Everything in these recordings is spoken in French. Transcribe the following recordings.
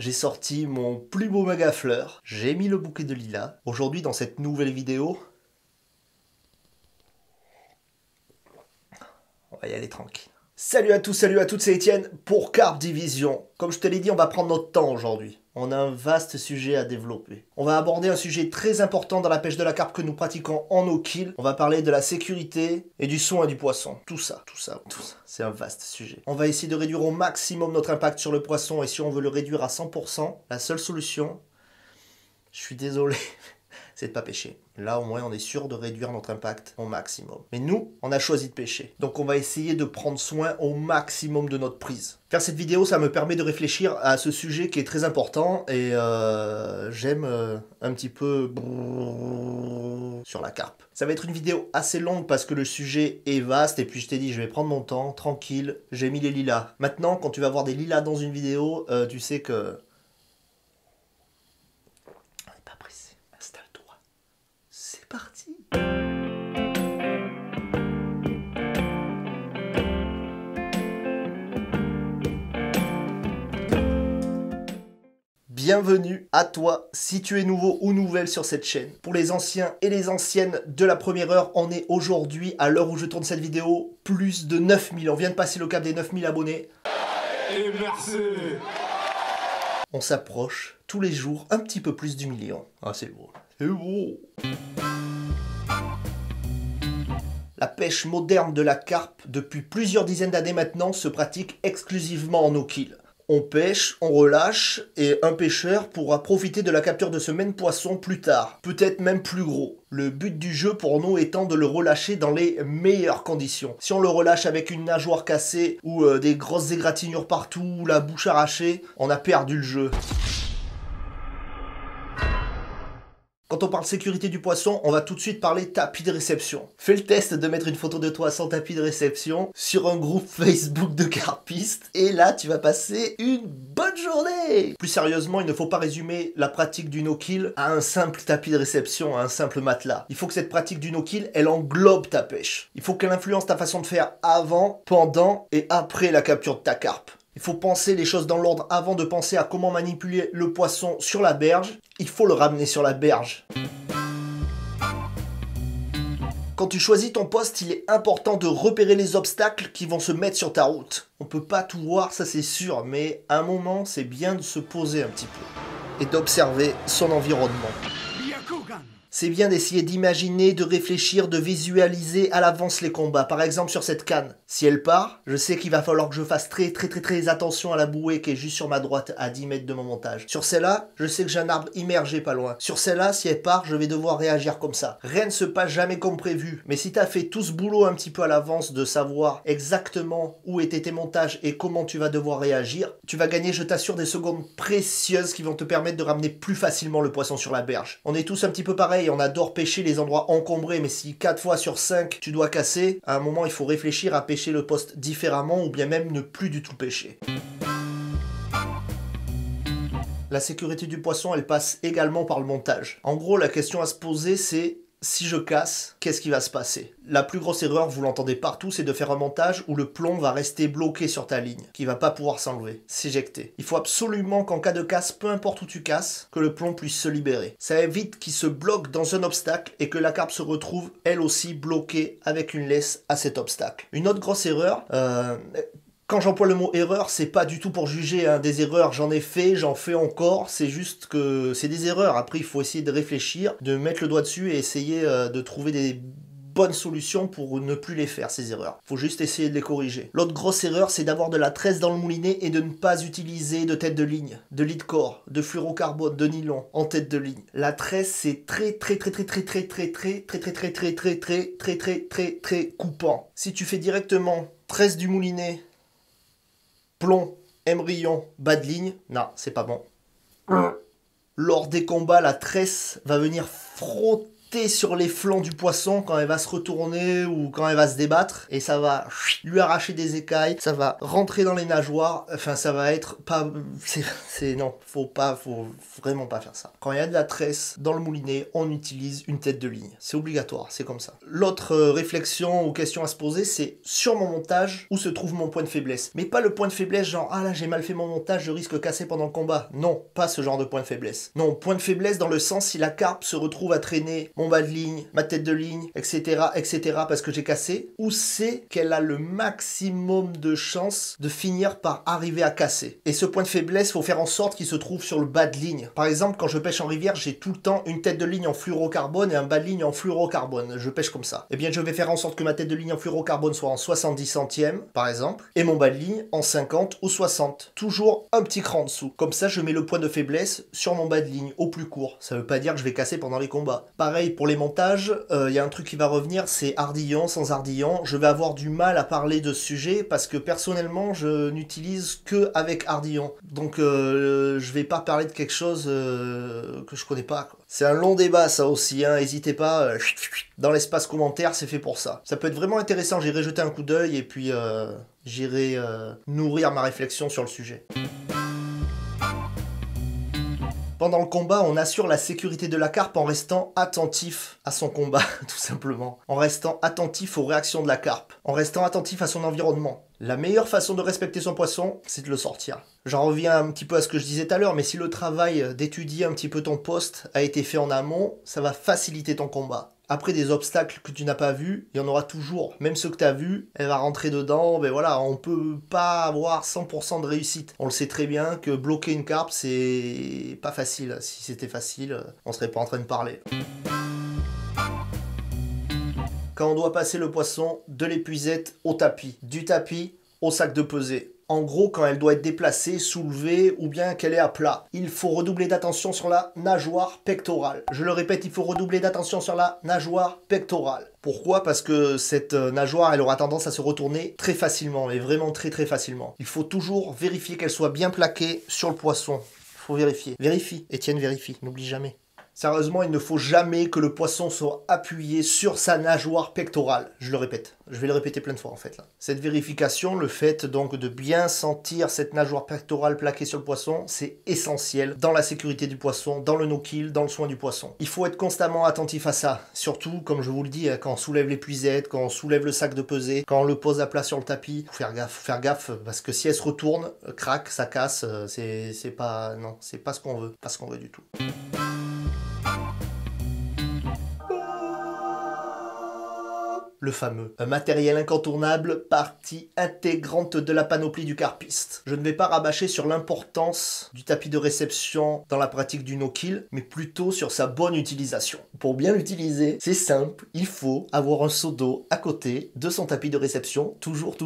j'ai sorti mon plus beau méga fleur. J'ai mis le bouquet de lilas. Aujourd'hui, dans cette nouvelle vidéo, on va y aller tranquille. Salut à tous, salut à toutes, c'est Etienne pour Carpe Division. Comme je te l'ai dit, on va prendre notre temps aujourd'hui. On a un vaste sujet à développer. On va aborder un sujet très important dans la pêche de la carpe que nous pratiquons en no-kill. On va parler de la sécurité et du soin du poisson. Tout ça. C'est un vaste sujet. On va essayer de réduire au maximum notre impact sur le poisson et si on veut le réduire à 100%, la seule solution, je suis désolé, c'est de pas pêcher. Là, au moins, on est sûr de réduire notre impact au maximum. Mais nous, on a choisi de pêcher. Donc, on va essayer de prendre soin au maximum de notre prise. Faire cette vidéo, ça me permet de réfléchir à ce sujet qui est très important. Et j'aime un petit peu sur la carpe. Ça va être une vidéo assez longue parce que le sujet est vaste. Et puis, je t'ai dit, je vais prendre mon temps, tranquille. J'ai mis les lilas. Maintenant, quand tu vas voir des lilas dans une vidéo, tu sais que... C'est parti. Bienvenue à toi si tu es nouveau ou nouvelle sur cette chaîne. Pour les anciens et les anciennes de la première heure, on est aujourd'hui, à l'heure où je tourne cette vidéo, plus de 9000. On vient de passer le cap des 9000 abonnés. Et merci. On s'approche tous les jours un petit peu plus du million. Ah, c'est beau. C'est beau. La pêche moderne de la carpe, depuis plusieurs dizaines d'années maintenant, se pratique exclusivement en no-kill. On pêche, on relâche, et un pêcheur pourra profiter de la capture de ce même poisson plus tard, peut-être même plus gros. Le but du jeu pour nous étant de le relâcher dans les meilleures conditions. Si on le relâche avec une nageoire cassée, ou des grosses égratignures partout, ou la bouche arrachée, on a perdu le jeu. Quand on parle sécurité du poisson, on va tout de suite parler tapis de réception. Fais le test de mettre une photo de toi sans tapis de réception sur un groupe Facebook de carpistes et là tu vas passer une bonne journée. Plus sérieusement, il ne faut pas résumer la pratique du no-kill à un simple tapis de réception, à un simple matelas. Il faut que cette pratique du no-kill, elle englobe ta pêche. Il faut qu'elle influence ta façon de faire avant, pendant et après la capture de ta carpe. Il faut penser les choses dans l'ordre avant de penser à comment manipuler le poisson sur la berge. Il faut le ramener sur la berge. Quand tu choisis ton poste, il est important de repérer les obstacles qui vont se mettre sur ta route. On peut pas tout voir, ça c'est sûr, mais à un moment, c'est bien de se poser un petit peu et d'observer son environnement. C'est bien d'essayer d'imaginer, de réfléchir, de visualiser à l'avance les combats. Par exemple sur cette canne, si elle part, je sais qu'il va falloir que je fasse très attention à la bouée qui est juste sur ma droite à 10 mètres de mon montage. Sur celle-là, je sais que j'ai un arbre immergé pas loin. Sur celle-là, si elle part, je vais devoir réagir comme ça. Rien ne se passe jamais comme prévu. Mais si tu as fait tout ce boulot un petit peu à l'avance de savoir exactement où étaient tes montages et comment tu vas devoir réagir, tu vas gagner, je t'assure, des secondes précieuses qui vont te permettre de ramener plus facilement le poisson sur la berge. On est tous un petit peu pareil. On adore pêcher les endroits encombrés, mais si 4 fois sur 5 tu dois casser, à un moment il faut réfléchir à pêcher le poste différemment ou bien même ne plus du tout pêcher. La sécurité du poisson, elle passe également par le montage. En gros, la question à se poser, c'est si je casse, qu'est-ce qui va se passer? La plus grosse erreur, vous l'entendez partout, c'est de faire un montage où le plomb va rester bloqué sur ta ligne, qui va pas pouvoir s'enlever, s'éjecter. Il faut absolument qu'en cas de casse, peu importe où tu casses, que le plomb puisse se libérer. Ça évite qu'il se bloque dans un obstacle et que la carpe se retrouve, elle aussi, bloquée avec une laisse à cet obstacle. Une autre grosse erreur... Quand j'emploie le mot erreur, c'est pas du tout pour juger des erreurs, j'en ai fait, j'en fais encore, c'est juste que c'est des erreurs. Après, il faut essayer de réfléchir, de mettre le doigt dessus et essayer de trouver des bonnes solutions pour ne plus les faire, ces erreurs. Faut juste essayer de les corriger. L'autre grosse erreur, c'est d'avoir de la tresse dans le moulinet et de ne pas utiliser de tête de ligne, de lead core, de fluorocarbone, de nylon en tête de ligne. La tresse, c'est très coupant. Si tu fais directement tresse du moulinet, plomb, émerillon, bas de ligne, non, c'est pas bon. Lors des combats, la tresse va venir frotter jeter sur les flancs du poisson quand elle va se retourner ou quand elle va se débattre. Et ça va lui arracher des écailles, ça va rentrer dans les nageoires. Enfin, ça va être pas... Non, faut vraiment pas faire ça. Quand il y a de la tresse dans le moulinet, on utilise une tête de ligne. C'est obligatoire, c'est comme ça. L'autre réflexion ou question à se poser, c'est sur mon montage, où se trouve mon point de faiblesse. Mais pas le point de faiblesse genre, ah là j'ai mal fait mon montage, je risque de casser pendant le combat. Non, pas ce genre de point de faiblesse. Non, point de faiblesse dans le sens si la carpe se retrouve à traîner mon bas de ligne, ma tête de ligne, etc., parce que j'ai cassé, ou c'est qu'elle a le maximum de chances de finir par arriver à casser. Et ce point de faiblesse, faut faire en sorte qu'il se trouve sur le bas de ligne. Par exemple, quand je pêche en rivière, j'ai tout le temps une tête de ligne en fluorocarbone et un bas de ligne en fluorocarbone. Je pêche comme ça. Eh bien, je vais faire en sorte que ma tête de ligne en fluorocarbone soit en 70 centièmes, par exemple, et mon bas de ligne en 50 ou 60. Toujours un petit cran en dessous. Comme ça, je mets le point de faiblesse sur mon bas de ligne, au plus court. Ça veut pas dire que je vais casser pendant les combats. Pareil pour les montages, y a un truc qui va revenir, c'est ardillon, sans ardillon. Je vais avoir du mal à parler de ce sujet parce que personnellement, je n'utilise que avec ardillon. Donc, je vais pas parler de quelque chose que je connais pas, quoi. C'est un long débat ça aussi, hein. N'hésitez pas, dans l'espace commentaire, c'est fait pour ça. Ça peut être vraiment intéressant, j'irai jeter un coup d'œil et puis j'irai nourrir ma réflexion sur le sujet. Pendant le combat, on assure la sécurité de la carpe en restant attentif à son combat, tout simplement. En restant attentif aux réactions de la carpe. En restant attentif à son environnement. La meilleure façon de respecter son poisson, c'est de le sortir. J'en reviens un petit peu à ce que je disais tout à l'heure, mais si le travail d'étudier un petit peu ton poste a été fait en amont, ça va faciliter ton combat. Après, des obstacles que tu n'as pas vus, il y en aura toujours. Même ceux que tu as vus, elle va rentrer dedans. Ben voilà, on peut pas avoir 100% de réussite. On le sait très bien que bloquer une carpe, c'est pas facile. Si c'était facile, on serait pas en train de parler. Quand on doit passer le poisson de l'épuisette au tapis, du tapis au sac de pesée. En gros, quand elle doit être déplacée, soulevée ou bien qu'elle est à plat. Il faut redoubler d'attention sur la nageoire pectorale. Je le répète, il faut redoubler d'attention sur la nageoire pectorale. Pourquoi? Parce que cette nageoire, elle aura tendance à se retourner très facilement, et vraiment très facilement. Il faut toujours vérifier qu'elle soit bien plaquée sur le poisson. Il faut vérifier. Vérifie, Étienne, vérifie, n'oublie jamais. Sérieusement, il ne faut jamais que le poisson soit appuyé sur sa nageoire pectorale. Je le répète. Je vais le répéter plein de fois en fait là. Cette vérification, le fait donc de bien sentir cette nageoire pectorale plaquée sur le poisson, c'est essentiel dans la sécurité du poisson, dans le no-kill, dans le soin du poisson. Il faut être constamment attentif à ça. Surtout, comme je vous le dis, quand on soulève l'épuisette, quand on soulève le sac de pesée, quand on le pose à plat sur le tapis, faut faire gaffe, parce que si elle se retourne, crac, ça casse, c'est pas ce qu'on veut, pas ce qu'on veut du tout. Le fameux. Un matériel incontournable, partie intégrante de la panoplie du carpiste. Je ne vais pas rabâcher sur l'importance du tapis de réception dans la pratique du no-kill, mais plutôt sur sa bonne utilisation. Pour bien l'utiliser, c'est simple, il faut avoir un seau d'eau à côté de son tapis de réception, toujours.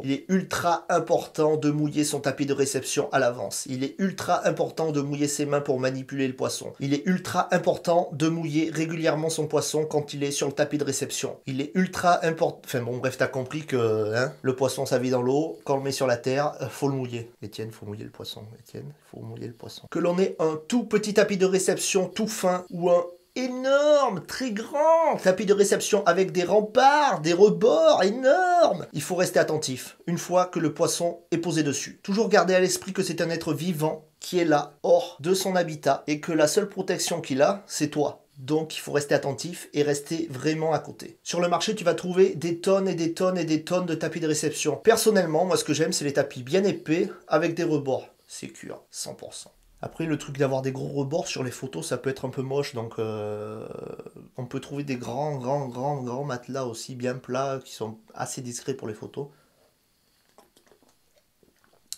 Il est ultra important de mouiller son tapis de réception à l'avance. Il est ultra important de mouiller ses mains pour manipuler le poisson. Il est ultra important de mouiller régulièrement son poisson quand il est sur le tapis de réception. Il est ultra important. Enfin bon, bref, t'as compris que le poisson, ça vit dans l'eau. Quand on le met sur la terre, faut le mouiller. Étienne, faut mouiller le poisson. Étienne, faut mouiller le poisson. Que l'on ait un tout petit tapis de réception tout fin ou un énorme, très grand tapis de réception avec des remparts, des rebords énormes. Il faut rester attentif une fois que le poisson est posé dessus. Toujours garder à l'esprit que c'est un être vivant qui est là, hors de son habitat, et que la seule protection qu'il a, c'est toi. Donc il faut rester attentif et rester vraiment à côté. Sur le marché, tu vas trouver des tonnes et des tonnes et des tonnes de tapis de réception. Personnellement, moi ce que j'aime, c'est les tapis bien épais avec des rebords. Sécure, 100%. Après, le truc d'avoir des gros rebords sur les photos, ça peut être un peu moche, donc on peut trouver des grands matelas aussi bien plats qui sont assez discrets pour les photos.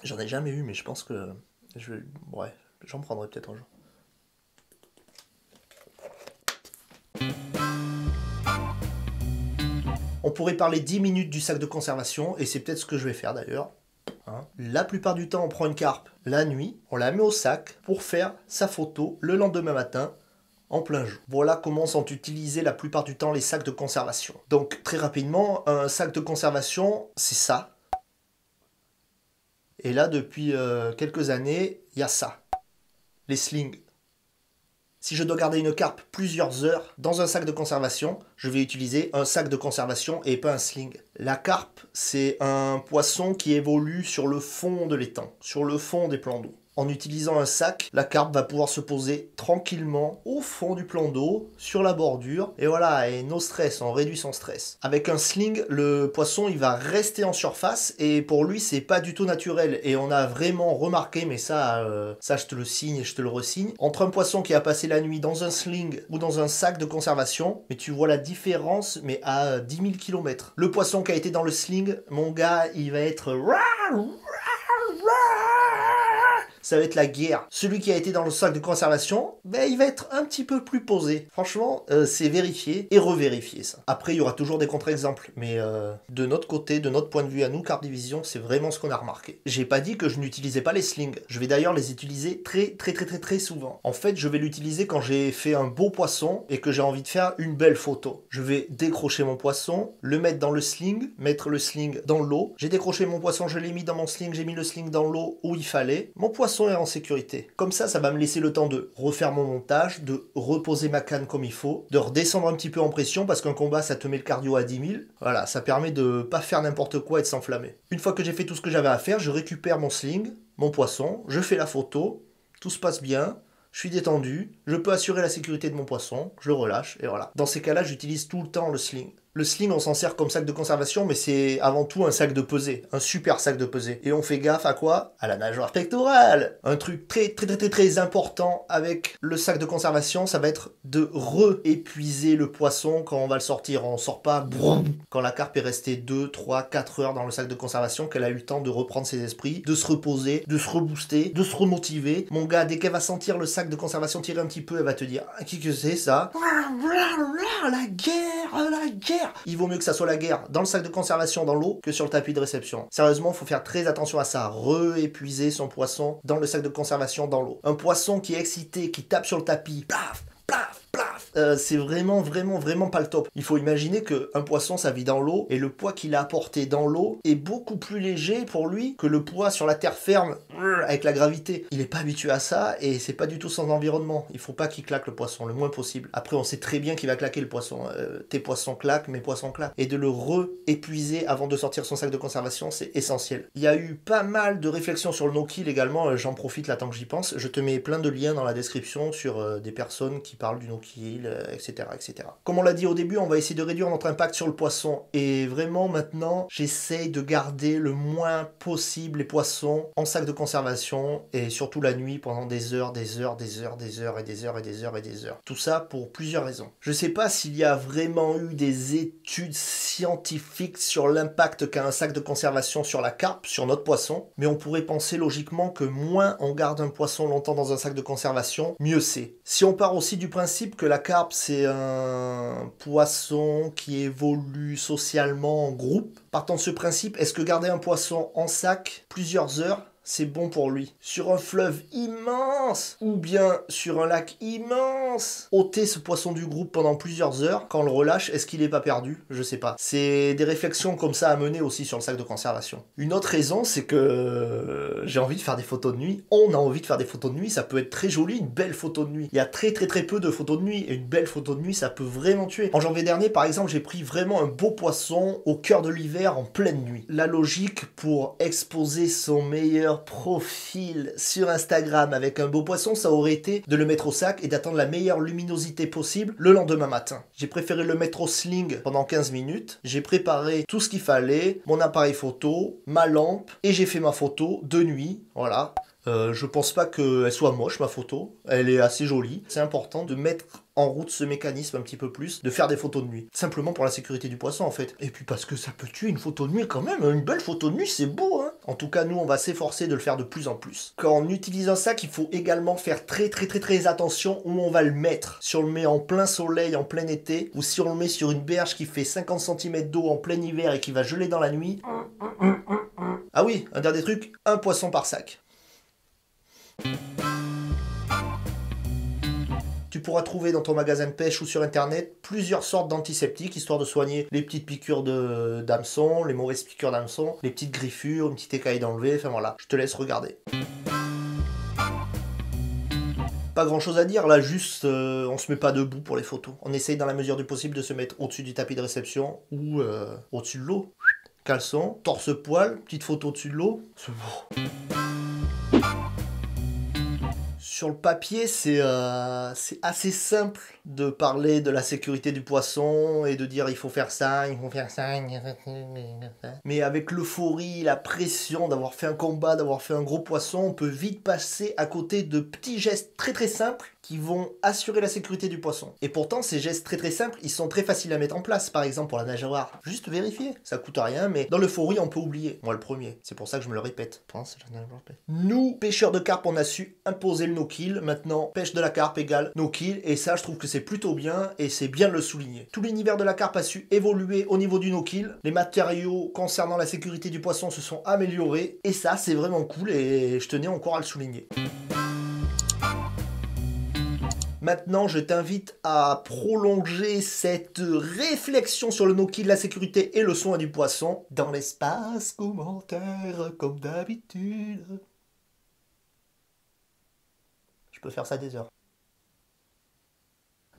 J'en ai jamais eu, mais je pense que j'en prendrai peut-être un jour. On pourrait parler 10 minutes du sac de conservation, et c'est peut-être ce que je vais faire d'ailleurs. La plupart du temps, on prend une carpe la nuit, on la met au sac pour faire sa photo le lendemain matin en plein jour. Voilà comment sont utilisés la plupart du temps les sacs de conservation. Donc très rapidement, un sac de conservation, c'est ça. Et là, depuis quelques années, il y a ça. Les slings. Si je dois garder une carpe plusieurs heures dans un sac de conservation, je vais utiliser un sac de conservation et pas un sling. La carpe, c'est un poisson qui évolue sur le fond de l'étang, sur le fond des plans d'eau. En utilisant un sac, la carpe va pouvoir se poser tranquillement au fond du plan d'eau, sur la bordure, et voilà, et no stress, on réduit son stress. Avec un sling, le poisson il va rester en surface, et pour lui c'est pas du tout naturel, et on a vraiment remarqué, mais ça je te le signe et je te le resigne, entre un poisson qui a passé la nuit dans un sling ou dans un sac de conservation, mais tu vois la différence, mais à 10 000 km. Le poisson qui a été dans le sling, mon gars, il va être... ça va être la guerre. Celui qui a été dans le sac de conservation, ben, il va être un petit peu plus posé. Franchement, c'est vérifié et revérifié ça. Après, il y aura toujours des contre-exemples, mais de notre côté, de notre point de vue à nous, Carpe Division, c'est vraiment ce qu'on a remarqué. J'ai pas dit que je n'utilisais pas les slings. Je vais d'ailleurs les utiliser très souvent. En fait, je vais l'utiliser quand j'ai fait un beau poisson et que j'ai envie de faire une belle photo. Je vais décrocher mon poisson, le mettre dans le sling, mettre le sling dans l'eau. J'ai décroché mon poisson, je l'ai mis dans mon sling, j'ai mis le sling dans l'eau où il fallait. Mon poisson est en sécurité. Comme ça va me laisser le temps de refaire mon montage, de reposer ma canne comme il faut, de redescendre un petit peu en pression parce qu'un combat ça te met le cardio à 10 000. Voilà, ça permet de pas faire n'importe quoi et de s'enflammer. Une fois que j'ai fait tout ce que j'avais à faire, je récupère mon sling, mon poisson, je fais la photo, tout se passe bien, je suis détendu, je peux assurer la sécurité de mon poisson, je le relâche et voilà. Dans ces cas-là, j'utilise tout le temps le sling. Le sling, on s'en sert comme sac de conservation, mais c'est avant tout un sac de pesée, un super sac de pesée. Et on fait gaffe à quoi? À la nageoire pectorale. Un truc très important avec le sac de conservation, ça va être de re-épuiser le poisson quand on va le sortir. On sort pas brum, quand la carpe est restée 2, 3, 4 heures dans le sac de conservation, qu'elle a eu le temps de reprendre ses esprits, de se reposer, de se rebooster, de se remotiver. Mon gars, dès qu'elle va sentir le sac de conservation tirer un petit peu, elle va te dire « Qui que c'est ça ?» La guerre. Il vaut mieux que ça soit la guerre dans le sac de conservation dans l'eau que sur le tapis de réception. Sérieusement, il faut faire très attention à ça. Re-épuiser son poisson dans le sac de conservation dans l'eau. Un poisson qui est excité, qui tape sur le tapis, plaf, plaf, plaf. C'est vraiment pas le top. Il faut imaginer qu'un poisson, ça vit dans l'eau, et le poids qu'il a apporté dans l'eau est beaucoup plus léger pour lui que le poids sur la terre ferme avec la gravité. Il n'est pas habitué à ça, et c'est pas du tout son environnement. Il faut pas qu'il claque le poisson, le moins possible. Après, on sait très bien qu'il va claquer le poisson. Tes poissons claquent, mes poissons claquent. Et de le re-épuiser avant de sortir son sac de conservation, c'est essentiel. Il y a eu pas mal de réflexions sur le no-kill également, j'en profite là tant que j'y pense. Je te mets plein de liens dans la description sur des personnes qui parlent du no-kill, etc. Comme on l'a dit au début, on va essayer de réduire notre impact sur le poisson. Et vraiment, maintenant, j'essaye de garder le moins possible les poissons en sac de conservation, et surtout la nuit pendant des heures. Tout ça pour plusieurs raisons. Je sais pas s'il y a vraiment eu des études scientifiques sur l'impact qu'a un sac de conservation sur la carpe, sur notre poisson, mais on pourrait penser logiquement que moins on garde un poisson longtemps dans un sac de conservation, mieux c'est. Si on part aussi du principe que la carpe c'est un poisson qui évolue socialement en groupe, partant de ce principe, est-ce que garder un poisson en sac plusieurs heures, c'est bon pour lui? Sur un fleuve immense, ou bien sur un lac immense, ôter ce poisson du groupe pendant plusieurs heures, quand on le relâche, est-ce qu'il n'est pas perdu? Je sais pas. C'est des réflexions comme ça à mener aussi sur le sac de conservation. Une autre raison, c'est que j'ai envie de faire des photos de nuit. On a envie de faire des photos de nuit, ça peut être très joli, une belle photo de nuit. Il y a très peu de photos de nuit, et une belle photo de nuit, ça peut vraiment tuer. En janvier dernier, par exemple, j'ai pris vraiment un beau poisson au cœur de l'hiver en pleine nuit. La logique pour exposer son meilleur profil sur Instagram avec un beau poisson, ça aurait été de le mettre au sac et d'attendre la meilleure luminosité possible le lendemain matin. J'ai préféré le mettre au sling pendant 15 minutes. J'ai préparé tout ce qu'il fallait, mon appareil photo, ma lampe, et j'ai fait ma photo de nuit, voilà. Je pense pas qu'elle soit moche, ma photo. Elle est assez jolie. C'est important de mettre en route ce mécanisme un petit peu plus, de faire des photos de nuit. Simplement pour la sécurité du poisson, en fait. Et puis parce que ça peut tuer une photo de nuit quand même. Une belle photo de nuit, c'est beau, hein. En tout cas, nous, on va s'efforcer de le faire de plus en plus. Quand on utilise un sac, il faut également faire très attention où on va le mettre. Si on le met en plein soleil, en plein été, ou si on le met sur une berge qui fait 50 cm d'eau en plein hiver et qui va geler dans la nuit. Ah oui, un dernier truc, un poisson par sac. Tu pourras trouver dans ton magasin de pêche ou sur internet plusieurs sortes d'antiseptiques, histoire de soigner les petites piqûres d'hameçon, les mauvaises piqûres d'hameçon, les petites griffures, une petite écaille d'enlever, enfin voilà, je te laisse regarder. Pas grand chose à dire là, juste on se met pas debout pour les photos. On essaye dans la mesure du possible de se mettre au-dessus du tapis de réception ou au-dessus de l'eau. Caleçon, torse-poil, petite photo au-dessus de l'eau, c'est beau. Sur le papier, c'est assez simple de parler de la sécurité du poisson et de dire il faut faire ça, il faut faire ça. Mais avec l'euphorie, la pression d'avoir fait un combat, d'avoir fait un gros poisson, on peut vite passer à côté de petits gestes très très simples qui vont assurer la sécurité du poisson. Et pourtant, ces gestes très très simples, ils sont très faciles à mettre en place. Par exemple, pour la nageoire, juste vérifier. Ça coûte rien, mais dans l'euphorie, on peut oublier. Moi, le premier. C'est pour ça que je me le répète. Nous, pêcheurs de carpe, on a su imposer le no-kill. Maintenant, pêche de la carpe égale no-kill. Et ça, je trouve que c'est plutôt bien et c'est bien de le souligner. Tout l'univers de la carpe a su évoluer au niveau du no-kill. Les matériaux concernant la sécurité du poisson se sont améliorés. Et ça, c'est vraiment cool et je tenais encore à le souligner. Maintenant, je t'invite à prolonger cette réflexion sur le no-kill, la sécurité et le soin du poisson dans l'espace commentaire, comme d'habitude. Je peux faire ça des heures.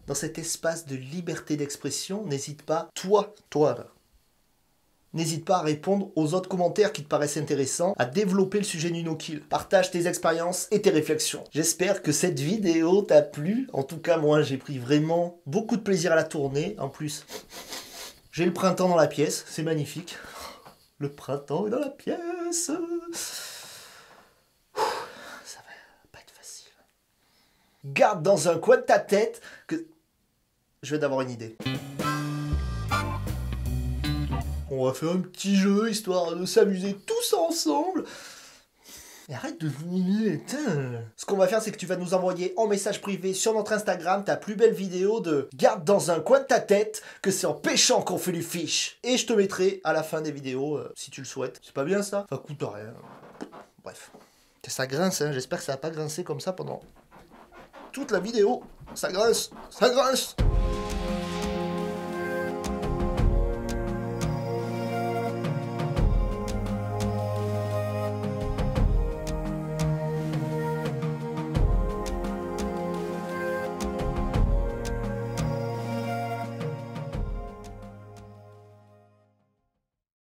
Dans cet espace de liberté d'expression, n'hésite pas, toi là. N'hésite pas à répondre aux autres commentaires qui te paraissent intéressants, à développer le sujet du no-kill. Partage tes expériences et tes réflexions. J'espère que cette vidéo t'a plu. En tout cas, moi, j'ai pris vraiment beaucoup de plaisir à la tourner. En plus, j'ai le printemps dans la pièce. C'est magnifique. Le printemps est dans la pièce. Ça va pas être facile. Garde dans un coin de ta tête que... Je viens d'avoir une idée. On va faire un petit jeu, histoire de s'amuser tous ensemble. Et arrête de vous... Ce qu'on va faire, c'est que tu vas nous envoyer en message privé sur notre Instagram ta plus belle vidéo de garde dans un coin de ta tête que c'est en pêchant qu'on fait du fish. Et je te mettrai à la fin des vidéos, si tu le souhaites. C'est pas bien ça? Ça coûte rien. Bref. Ça grince, hein. J'espère que ça va pas grincer comme ça pendant toute la vidéo. Ça grince. Ça grince.